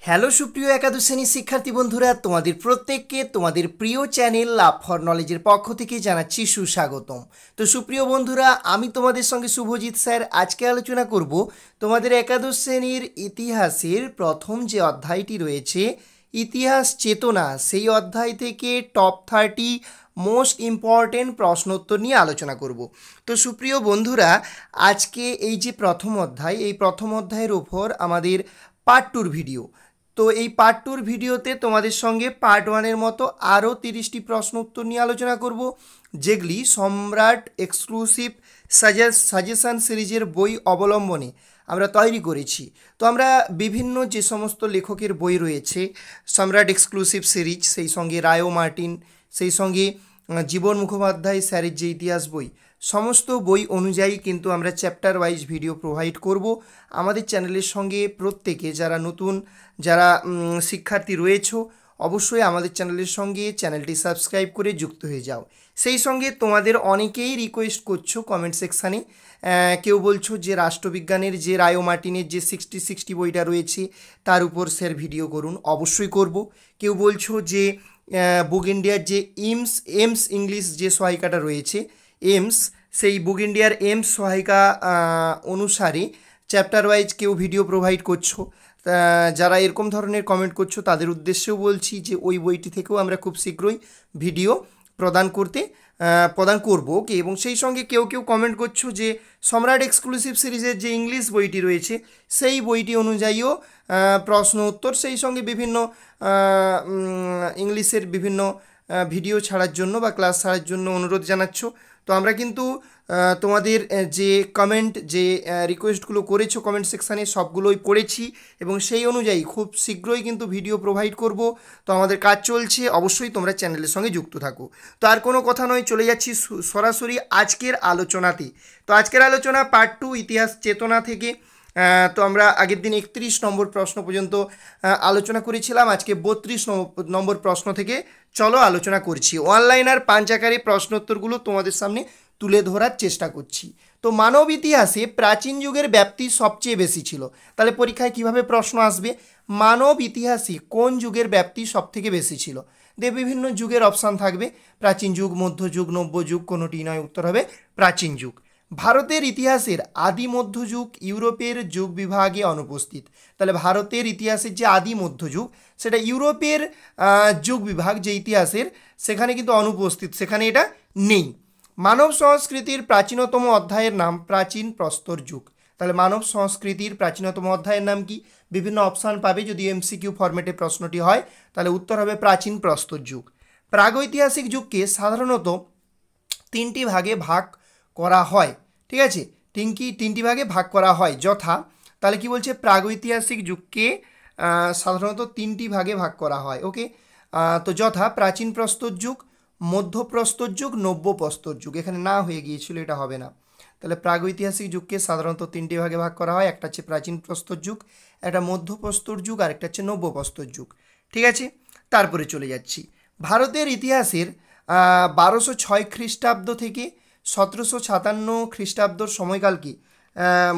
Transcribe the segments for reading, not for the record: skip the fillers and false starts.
Hello সুপ্রিয় একাদশ শ্রেণীর শিক্ষার্থী বন্ধুরা, তোমাদের প্রত্যেককে তোমাদের প্রিয় চ্যানেল লাভ ফর নলেজের পক্ষ থেকে জানাচ্ছি সুস্বাগতম। তো সুপ্রিয় বন্ধুরা, আমি তোমাদের সঙ্গে শুভজিৎ স্যার আজকে আলোচনা করব তোমাদের একাদশ শ্রেণীর ইতিহাসের প্রথম যে অধ্যায়টি রয়েছে ইতিহাস চেতনা, সেই অধ্যায় থেকে টপ 30 মোস্ট ইম্পর্টেন্ট প্রশ্নোত্তর নিয়ে আলোচনা করব। তো সুপ্রিয় বন্ধুরা, আজকে এই যে প্রথম অধ্যায়, এই প্রথম অধ্যায়ের ওপর আমাদের পার্ট 2 ভিডিও। তো এই পার্ট 2 ভিডিওতে তোমাদের সঙ্গে পার্ট 1-এর মতো আরও 30টি প্রশ্ন উত্তর নিয়ে আলোচনা করব, যেগুলি সম্রাট এক্সক্লুসিভ সাজেশন সিরিজের বই অবলম্বনে আমরা তৈরি করেছি। তো আমরা বিভিন্ন যে সমস্ত লেখকের বই রয়েছে সম্রাট এক্সক্লুসিভ সিরিজ, সেই সঙ্গে রায়ো মার্টিন, সেই সঙ্গে জীবন মুখোপাধ্যায় স্যারের যে ইতিহাস বই, সমস্ত বই অনুযায়ী কিন্তু আমরা চ্যাপ্টার ওয়াইজ ভিডিও প্রোভাইড করব। আমাদের চ্যানেলের সঙ্গে প্রত্যেকে যারা নতুন যারা শিক্ষার্থী রয়েছে অবশ্যই আমাদের চ্যানেলের সঙ্গে চ্যানেলটি সাবস্ক্রাইব করে যুক্ত হয়ে যাও। সেই সঙ্গে তোমাদের অনেকেই রিকোয়েস্ট করছো কমেন্ট সেকশানে, কেউ বলছো যে রাষ্ট্রবিজ্ঞানের যে রায়ো মার্টিনের যে 60 বইটা রয়েছে তার উপর স্যার ভিডিও করুন, অবশ্যই করব। কেউ বলছো যে বুক ইন্ডিয়ার যে এমস ইংলিশ যে সহায়িকাটা রয়েছে এমস, সেই বুক ইন্ডিয়ার এমস সহায়িকা অনুসারে চ্যাপ্টার ওয়াইজ কেউ ভিডিও প্রোভাইড করছো। যারা এরকম ধরনের কমেন্ট করছো তাদের উদ্দেশ্যেও বলছি যে ওই বইটি থেকেও আমরা খুব শীঘ্রই ভিডিও প্রদান করব। ওকে, এবং সেই সঙ্গে কেউ কমেন্ট করছো যে সম্রাট এক্সক্লুসিভ সিরিজের যে ইংলিশ বইটি রয়েছে সেই বইটি অনুযায়ীও প্রশ্ন উত্তর, সেই সঙ্গে বিভিন্ন ইংলিশের বিভিন্ন ভিডিও ছাড়ার জন্য বা ক্লাস ছাড়ার জন্য অনুরোধ জানাচ্ছ। তো আমরা কিন্তু তোমাদের যে কমেন্ট, যে রিকোয়েস্টগুলো করেছো কমেন্ট সেকশানে সবগুলোই পড়েছি এবং সেই অনুযায়ী খুব শীঘ্রই কিন্তু ভিডিও প্রোভাইড করব। তো আমাদের কাজ চলছে, অবশ্যই তোমরা চ্যানেলের সঙ্গে যুক্ত থাকো। তো আর কোনো কথা নয়, চলে যাচ্ছি সরাসরি আজকের আলোচনাতে। তো আজকের আলোচনা পার্ট 2 ইতিহাস চেতনা থেকে। তো আমরা আগের দিন 31 নম্বর প্রশ্ন পর্যন্ত আলোচনা করেছিলাম, আজকে 32 নম্বর প্রশ্ন থেকে চলো আলোচনা করছি। অনলাইনার পাঞ্চাকারী প্রশ্নোত্তরগুলো তোমাদের সামনে তুলে ধরার চেষ্টা করছি। তো মানব ইতিহাসে প্রাচীন যুগের ব্যাপ্তি সবচেয়ে বেশি ছিল। তাহলে পরীক্ষায় কিভাবে প্রশ্ন আসবে, মানব ইতিহাসে কোন যুগের ব্যাপ্তি সবথেকে বেশি ছিল? বিভিন্ন যুগের অপশান থাকবে, প্রাচীন যুগ, মধ্যযুগ, নব্যযুগ, কোনোটি নয়, উত্তর হবে প্রাচীন যুগ। ভারতের ইতিহাসের আদি মধ্যযুগ ইউরোপের যুগ বিভাগে অনুপস্থিত। তাহলে ভারতের ইতিহাসের যে আদি মধ্যযুগ সেটা ইউরোপের যুগ বিভাগ যে ইতিহাসের, সেখানে কিন্তু অনুপস্থিত, সেখানে এটা নেই। মানব সংস্কৃতির প্রাচীনতম অধ্যায়ের নাম প্রাচীন প্রস্তর যুগ। তাহলে মানব সংস্কৃতির প্রাচীনতম অধ্যায়ের নাম কি? বিভিন্ন অপশান পাবে, যদি এমসিকিউ ফরম্যাটে প্রশ্নটি হয় তাহলে উত্তর হবে প্রাচীন প্রস্তর যুগ। প্রাগৈতিহাসিক যুগকে সাধারণত 3টি ভাগে ভাগ করা হয়, ঠিক আছে, তিনটি ভাগে ভাগ করা হয় যথা, তাহলে কি বলছে, প্রাগৈতিহাসিক যুগকে সাধারণত 3টি ভাগে ভাগ করা হয়। ওকে, তো যথা প্রাচীন প্রস্তর যুগ, মধ্যপ্রস্তর যুগ, নব্য প্রস্তর যুগ। এখানে না হয়ে গিয়েছিল, এটা হবে না। তাহলে প্রাগৈতিহাসিক যুগকে সাধারণত 3টি ভাগে ভাগ করা হয়, একটা হচ্ছে প্রাচীন প্রস্তর যুগ, একটা মধ্যপ্রস্তর যুগ, আর একটা হচ্ছে নব্য প্রস্তর যুগ। ঠিক আছে, তারপরে চলে যাচ্ছি ভারতের ইতিহাসের 1206 খ্রিস্টাব্দ থেকে 1757 খ্রিস্টাব্দর সময়কালকে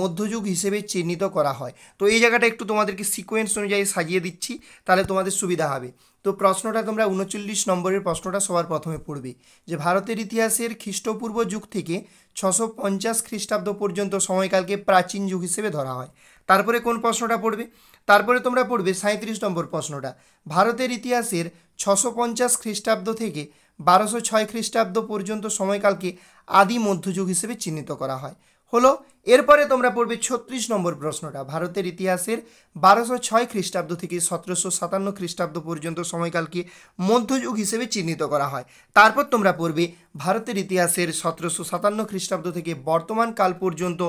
মধ্যযুগ হিসেবে চিহ্নিত করা হয়। তো এই জায়গাটা একটু তোমাদেরকে সিকোয়েন্স অনুযায়ী সাজিয়ে দিচ্ছি, তাহলে তোমাদের সুবিধা হবে। তো প্রশ্নটা তোমরা 39 নম্বরের প্রশ্নটা সবার প্রথমে পড়বে, যে ভারতের ইতিহাসের খ্রিস্টপূর্ব যুগ থেকে 650 খ্রিস্টাব্দ পর্যন্ত সময়কালকে প্রাচীন যুগ হিসেবে ধরা হয়। তারপরে কোন প্রশ্নটা পড়বে? তারপরে তোমরা পড়বে 37 নম্বর প্রশ্নটা, ভারতের ইতিহাসের 650 খ্রিস্টাব্দ থেকে 1206 খ্রিস্টাব্দ পর্যন্ত সময়কালকে আদি মধ্যযুগ হিসেবে চিহ্নিত করা হয়। হলো, এরপরে তোমরা পড়বে 36 নম্বর প্রশ্নটা, ভারতের ইতিহাসের 1206 খ্রিস্টাব্দ থেকে 1757 খ্রিস্টাব্দ পর্যন্ত সময়কালকে মধ্যযুগ হিসেবে চিহ্নিত করা হয়। তারপর তোমরা পড়বে ভারতের ইতিহাসের 1757 খ্রিস্টাব্দ থেকে বর্তমান কাল পর্যন্ত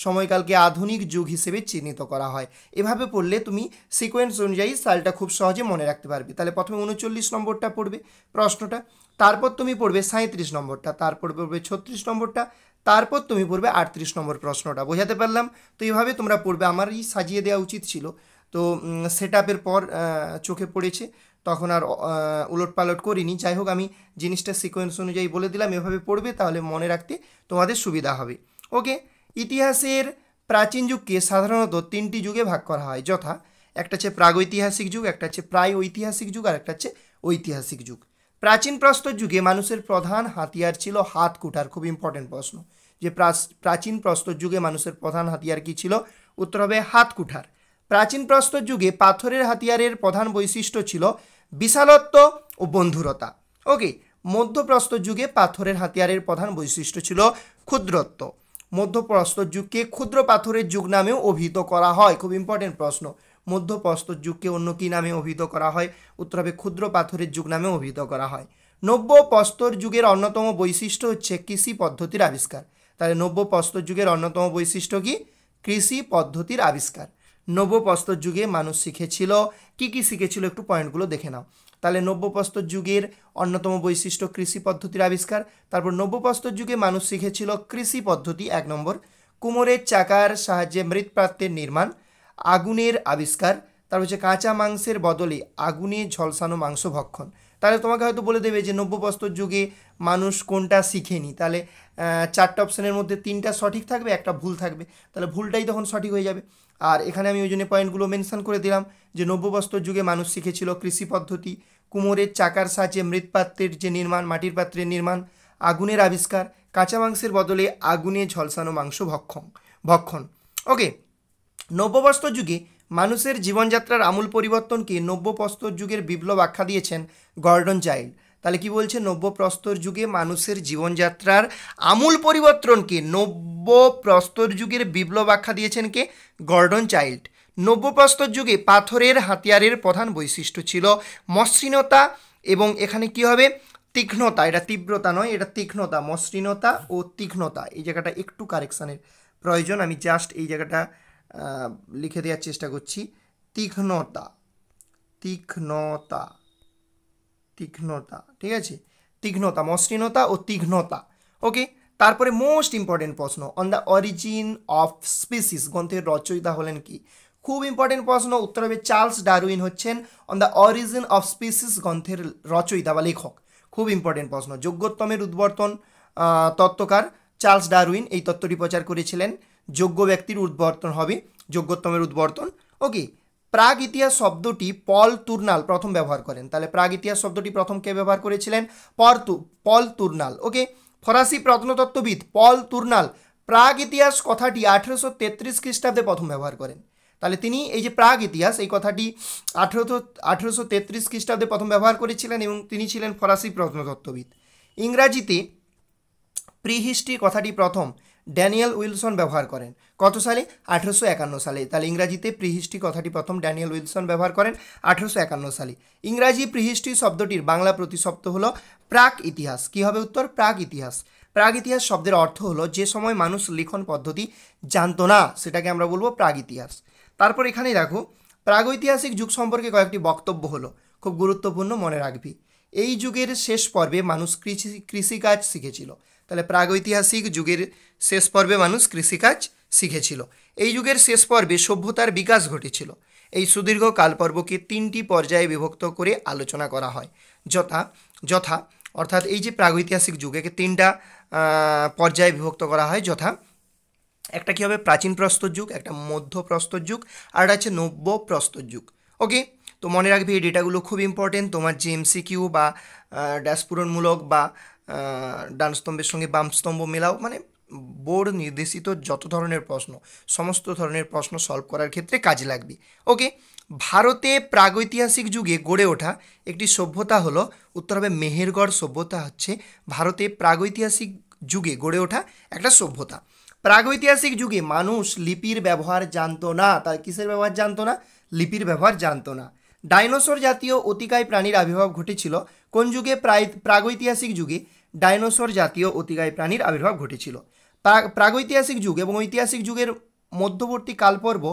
সময়কালকে আধুনিক যুগ হিসেবে চিহ্নিত করা হয়। এভাবে পড়লে তুমি সিকোয়েন্স অনুযায়ী সালটা খুব সহজে মনে রাখতে পারবে। তাহলে প্রথমে 39 নম্বরটা পড়বে প্রশ্নটা, তারপর তুমি পড়বে 37 নম্বরটা, তারপর পড়বে 36 নম্বরটা, তারপর তুমি পড়বে 38 নম্বর প্রশ্নটা। বোঝাতে পারলাম? তো এইভাবে তোমরা পড়বে। আমারই সাজিয়ে দেওয়া উচিত ছিল, তো সেট আপের পর চোখে পড়েছে, তখন আর উলটপালট করিনি। যাই হোক, আমি জিনিসটা সিকোয়েন্স অনুযায়ী বলে দিলাম, এভাবে পড়বে, তাহলে মনে রাখতে তোমাদের সুবিধা হবে। ওকে, ইতিহাসের প্রাচীন যুগকে সাধারণত 3টি যুগে ভাগ করা হয় যথা, একটা হচ্ছে প্রাগৈতিহাসিক যুগ, একটা হচ্ছে প্রায় ঐতিহাসিক যুগ, আর একটা হচ্ছে ঐতিহাসিক যুগ। প্রাচীন প্রস্তর যুগে মানুষের প্রধান হাতিয়ার ছিল হাত কুঠার। খুব ইম্পর্টেন্ট প্রশ্ন, যে প্রাচীন প্রস্তর যুগে মানুষের প্রধান হাতিয়ার কি ছিল? উত্তর হবে হাত কুঠার। প্রাচীন প্রস্তর যুগে পাথরের হাতিয়ারের প্রধান বৈশিষ্ট্য ছিল বিশালত্ব ও বন্ধুরতা। ওকে, মধ্যপ্রস্তর যুগে পাথরের হাতিয়ারের প্রধান বৈশিষ্ট্য ছিল ক্ষুদ্রত্ব। মধ্যপ্রস্তর যুগকে ক্ষুদ্র পাথরের যুগ নামেও অভিহিত করা হয়। খুব ইম্পর্টেন্ট প্রশ্ন, মধ্যপ্রস্তর যুগকে অন্য কী নামে অভিহিত করা হয়? উত্তর হবে ক্ষুদ্র পাথরের যুগ নামে অভিহিত করা হয়। নব্য প্রস্তর যুগের অন্যতম বৈশিষ্ট্য হচ্ছে কৃষি পদ্ধতির আবিষ্কার। তাহলে নব্য প্রস্তর যুগের অন্যতম বৈশিষ্ট্য কি? কৃষি পদ্ধতির আবিষ্কার। নব্য প্রস্তর যুগে মানুষ শিখেছিল কি কি শিখেছিল? একটু পয়েন্টগুলো দেখে নাও। তাহলে নব্য প্রস্তর যুগের অন্যতম বৈশিষ্ট্য কৃষি পদ্ধতির আবিষ্কার। তারপর নব্য প্রস্তর যুগে মানুষ শিখেছিল কৃষি পদ্ধতি 1 নম্বর, কুমোরের চাকার সাহায্যে মৃৎপাত্রের নির্মাণ, আগুনের আবিষ্কার, তারপর হচ্ছে কাঁচা মাংসের বদলে আগুনে ঝলসানো মাংস ভক্ষণ। তাহলে তোমাকে হয়তো বলে দেবে যে নব্য প্রস্তর যুগে মানুষ কোনটা শিখেনি, তাহলে 4টা অপশনের মধ্যে 3টা সঠিক থাকবে, একটা ভুল থাকবে, তাহলে ভুলটাই তখন সঠিক হয়ে যাবে। আর এখানে আমি ওই জন্য পয়েন্টগুলো মেনশন করে দিলাম যে নব্য প্রস্তর যুগে মানুষ শিখেছিল কৃষি পদ্ধতি, কুমোরের চাকার সাহায্যে মৃৎপাত্রের যে নির্মাণ, মাটির পাত্রের নির্মাণ, আগুনের আবিষ্কার, কাঁচা মাংসের বদলে আগুনে ঝলসানো মাংস ভক্ষণ। ওকে, নব্যপ্রস্তর যুগে মানুষের জীবনযাত্রার আমূল পরিবর্তনকে নব্যপ্রস্তর যুগের বিপ্লব আখ্যা দিয়েছেন গর্ডন চাইল্ড। তাহলে কি বলছে? নব্যপ্রস্তর যুগে মানুষের জীবনযাত্রার আমূল পরিবর্তনকে নব্যপ্রস্তর যুগের বিপ্লব আখ্যা দিয়েছেন কে? Gordon Childe. নব্যপ্রস্তর যুগে পাথরের হাতিয়ারের প্রধান বৈশিষ্ট্য ছিল মসৃণতা এবং এখানে কি হবে? তীক্ষ্ণতা। এটা তীব্রতা নয়, এটা তীক্ষ্ণতা। মসৃণতা ও তীক্ষ্ণতা, এই জায়গাটা একটু কারেকশানের প্রয়োজন। আমি জাস্ট এই জায়গাটা লিখে দেওয়ার চেষ্টা করছি। তীক্ষ্ণতা, তীক্ষ্ণতা, তীক্ষ্ণতা, ঠিক আছে? তীক্ষ্ণতা, মসৃণতা ও তীক্ষ্ণতা। ওকে, তারপরে মোস্ট ইম্পর্টেন্ট প্রশ্ন, on the origin of species গ্রন্থের রচয়িতা হলেন কি? খুব ইম্পর্টেন্ট প্রশ্ন, উত্তর হবে চার্লস ডারউইন হচ্ছেন on the origin of species গ্রন্থের রচয়িতা বা লেখক। খুব ইম্পর্টেন্ট প্রশ্ন। যোগ্যোত্তমের উদ্বর্তন তত্ত্বকার চার্লস ডারউইন এই তত্ত্বটি প্রচার করেছিলেন। যোগ্য ব্যক্তির উদ্বর্তন হবে, যোগ্যোত্তমের উদ্বর্তন। ওকে, প্রাগ ইতিহাস শব্দটি পল তুর্নাল প্রথম ব্যবহার করেন। তাহলে প্রাগ ইতিহাস শব্দটি প্রথম কে ব্যবহার করেছিলেন? পল তুর্নাল। ওকে, ফরাসি প্রত্নতত্ত্ববিদ পল তুর্নাল প্রাগ ইতিহাস কথাটি 1833 খ্রিস্টাব্দে প্রথম ব্যবহার করেন। তাহলে তিনি এই যে প্রাগ ইতিহাস এই কথাটি 1833 খ্রিস্টাব্দে প্রথম ব্যবহার করেছিলেন এবং তিনি ছিলেন ফরাসি প্রত্নতত্ত্ববিদ। ইংরাজিতে প্রিহিস্ট্রি কথাটি প্রথম ড্যানিয়েল উইলসন ব্যবহার করেন। কত সালে? 1851 সালে। তাহলে ইংরাজিতে প্রিহিস্ট্রি কথাটি প্রথম ড্যানিয়েল উইলসন ব্যবহার করেন 1851 সালে। ইংরাজি প্রিহিস্ট্রি শব্দটির বাংলা প্রতিশব্দ হলো প্রাক ইতিহাস। কি হবে উত্তর? প্রাক ইতিহাস। প্রাগ ইতিহাস শব্দের অর্থ হলো যে সময় মানুষ লিখন পদ্ধতি জানতো না, সেটাকে আমরা বলবো প্রাগ ইতিহাস। তারপর এখানে দেখো প্রাগৈতিহাসিক যুগ সম্পর্কে কয়েকটি বক্তব্য হলো, খুব গুরুত্বপূর্ণ, মনে রাখবি। এই যুগের শেষ পর্বে মানুষ কৃষিকাজ শিখেছিল। তাহলে প্রাগৈতিহাসিক যুগের শেষ পর্বে মানুষ কৃষিকাজ শিখেছিল। এই যুগের শেষ পর্বে সভ্যতার বিকাশ ঘটেছিল। এই সুদীর্ঘ কালপর্বকে 3টি পর্যায়ে বিভক্ত করে আলোচনা করা হয়। যথা অর্থাৎ এই যে প্রাগৈতিহাসিক যুগকে 3টা পর্যায়ে বিভক্ত করা হয়। যথা একটা কী হবে? প্রাচীন প্রস্তর যুগ, একটা মধ্য প্রস্তর যুগ, আর একটা হচ্ছে নব্য প্রস্তর যুগ। ওকে, তো মনে রাখবে এই ডেটাগুলো খুব ইম্পর্টেন্ট। তোমার যে এমসিকিউ বা ড্যাশ পূরণমূলক বা ডান স্তম্ভের সঙ্গে বাম স্তম্ভ মেলাও, মানে বোর্ড নির্দেশিত যত ধরনের প্রশ্ন, সমস্ত ধরনের প্রশ্ন সলভ করার ক্ষেত্রে কাজে লাগবে। ওকে, ভারতে প্রাগৈতিহাসিক যুগে গড়ে ওঠা একটি সভ্যতা হলো, উত্তর হবে মেহেরগড় সভ্যতা হচ্ছে ভারতে প্রাগৈতিহাসিক যুগে গড়ে ওঠা একটা সভ্যতা। প্রাগৈতিহাসিক যুগে মানুষ লিপির ব্যবহার জানতো না। তার কিসের ব্যবহার জানতো না? লিপির ব্যবহার জানতো না। ডাইনোসর জাতীয় অতিকায় প্রাণীর আবির্ভাব ঘটেছিল কোন যুগে? প্রাগৈতিহাসিক যুগে ডাইনোসর জাতীয় অতিকায় প্রাণীর আবির্ভাব ঘটেছিল। প্রাগৈতিহাসিক যুগ এবং ঐতিহাসিক যুগের মধ্যবর্তী কালপর্ব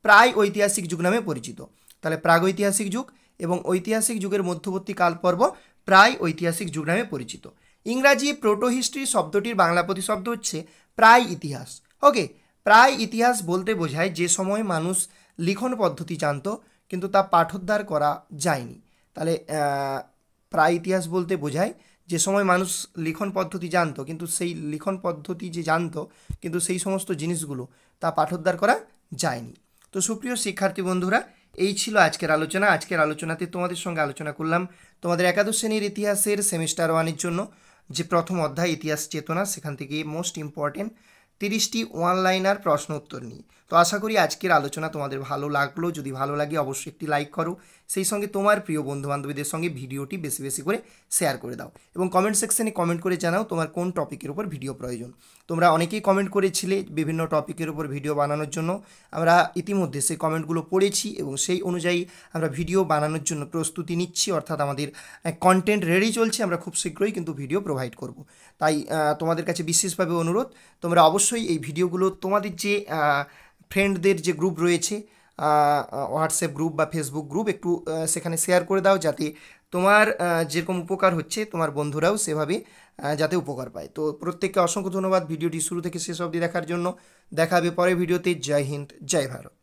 প্রায় ঐতিহাসিক যুগ নামে পরিচিত। তাহলে প্রাগৈতিহাসিক যুগ এবং ঐতিহাসিক যুগের মধ্যবর্তী কালপর্ব প্রায় ঐতিহাসিক যুগ নামে পরিচিত। ইংরাজি প্রোটোহিস্ট্রি শব্দটির বাংলা প্রতিশব্দ হচ্ছে প্রায় ইতিহাস। ওকে, প্রায় ইতিহাস বলতে বোঝায় যে সময় মানুষ লিখন পদ্ধতি জানতো কিন্তু তা পাঠোদ্ধার করা যায়নি। তাহলে প্রায় ইতিহাস বলতে বোঝায় যে সময় মানুষ লিখন পদ্ধতি জানতো কিন্তু সেই লিখন পদ্ধতি যে জানতো কিন্তু সেই সমস্ত জিনিসগুলো তা পাঠোদ্ধার করা যায়নি। তো সুপ্রিয় শিক্ষার্থী বন্ধুরা, এই ছিল আজকের আলোচনা। আজকের আলোচনাতে তোমাদের সঙ্গে আলোচনা করলাম তোমাদের একাদশ শ্রেণীর ইতিহাসের সেমিস্টার 1-এর জন্য যে প্রথম অধ্যায় ইতিহাস চেতনা, সেখান থেকে মোস্ট ইম্পর্টেন্ট 30টি ওয়ান লাইনার প্রশ্ন উত্তর নিয়ে। তো আশা করি আজকের আলোচনা তোমাদের ভালো লাগলো। যদি ভালো লাগে অবশ্যই একটি লাইক করো, সেই সঙ্গে তোমার প্রিয় বন্ধুবান্ধবীদের সঙ্গে ভিডিওটি বেশি বেশি করে শেয়ার করে দাও এবং কমেন্ট সেকশনে কমেন্ট করে জানাও তোমার কোন টপিকের উপর ভিডিও প্রয়োজন। তোমরা অনেকেই কমেন্ট করেছিলে বিভিন্ন টপিকের উপর ভিডিও বানানোর জন্য। আমরা ইতিমধ্যে সেই কমেন্টগুলো পড়েছি এবং সেই অনুযায়ী আমরা ভিডিও বানানোর জন্য প্রস্তুতি নিচ্ছি, অর্থাৎ আমাদের কন্টেন্ট রেডি চলছে। আমরা খুব শীঘ্রই কিন্তু ভিডিও প্রোভাইড করব। তাই তোমাদের কাছে বিশেষভাবে অনুরোধ, তোমরা অবশ্যই এই ভিডিওগুলো তোমাদের যে ফ্রেন্ডদের যে গ্রুপ রয়েছে, হোয়াটসঅ্যাপ গ্রুপ বা ফেসবুক গ্রুপ, একটু সেখানে শেয়ার করে দাও, যাতে তোমার যেরকম উপকার হচ্ছে তোমার বন্ধুরাও সেভাবে যাতে উপকার পায়। তো প্রত্যেককে অসংখ্য ধন্যবাদ ভিডিওটি শুরু থেকে শেষ অবধি দেখার জন্য। দেখা হবে পরের ভিডিওতে। জয় হিন্দ, জয় ভারত।